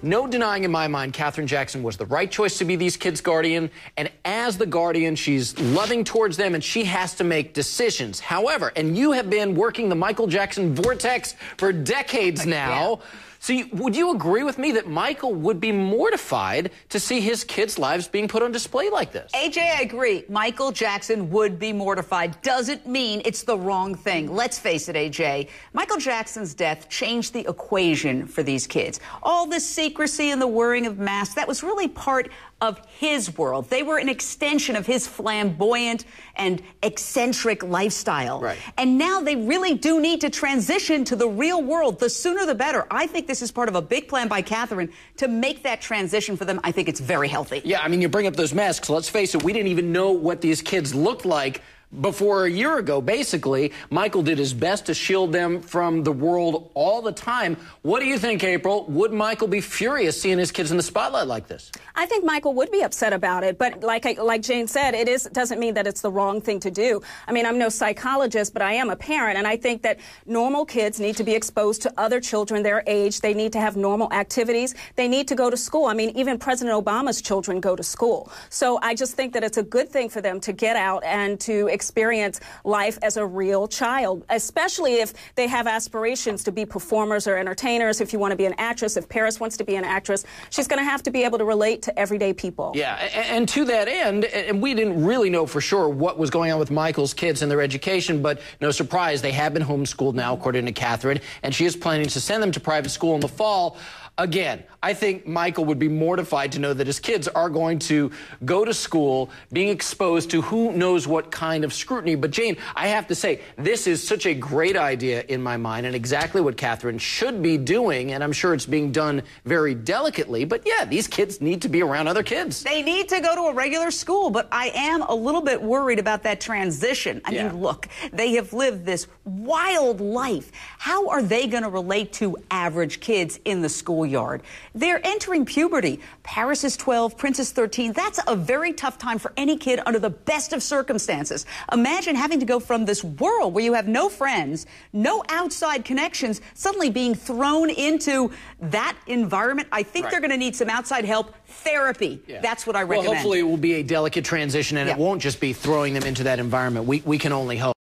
no denying in my mind, Katherine Jackson was the right choice to be these kids' guardian. And as the guardian, she's loving towards them, and she has to make decisions. However, and you have been working the Michael Jackson vortex for decades now. Yeah. So would you agree with me that Michael would be mortified to see his kids' lives being put on display like this? AJ, I agree. Michael Jackson would be mortified. Doesn't mean it's the wrong thing. Let's face it, AJ. Michael Jackson's death changed the equation for these kids. All the secrecy and the wearing of masks, that was really part of his world. They were an extension of his flamboyant and eccentric lifestyle. Right. And now they really do need to transition to the real world. The sooner the better. I think this is part of a big plan by Katherine to make that transition for them. I think it's very healthy. Yeah, I mean, you bring up those masks. Let's face it, we didn't even know what these kids looked like before a year ago. Basically, Michael did his best to shield them from the world all the time. What do you think, April? Would Michael be furious seeing his kids in the spotlight like this? I think Michael would be upset about it, but like Jane said, doesn't mean that it's the wrong thing to do. I mean, I'm no psychologist, but I am a parent, and I think that normal kids need to be exposed to other children their age. They need to have normal activities. They need to go to school. I mean, even President Obama's children go to school. So I just think that it's a good thing for them to get out and to experience life as a real child, especially if they have aspirations to be performers or entertainers. If you want to be an actress, if Paris wants to be an actress, she's going to have to be able to relate to everyday people. Yeah, and to that end, and we didn't really know for sure what was going on with Michael's kids and their education, but no surprise, they have been homeschooled now, according to Katherine, and she is planning to send them to private school in the fall. Again, I think Michael would be mortified to know that his kids are going to go to school being exposed to who knows what kind of scrutiny. But, Jane, I have to say, this is such a great idea in my mind and exactly what Katherine should be doing, and I'm sure it's being done very delicately. But, yeah, these kids need to be around other kids. They need to go to a regular school, but I am a little bit worried about that transition. I mean, look, they have lived this wild life. How are they going to relate to average kids in the schoolyard? They're entering puberty. Paris is 12, Prince is 13. That's a very tough time for any kid under the best of circumstances. Imagine having to go from this world where you have no friends, no outside connections, suddenly being thrown into that environment. I think they're going to need some outside help, therapy. That's what I recommend. Well, hopefully it will be a delicate transition, and it won't just be throwing them into that environment. We can only hope.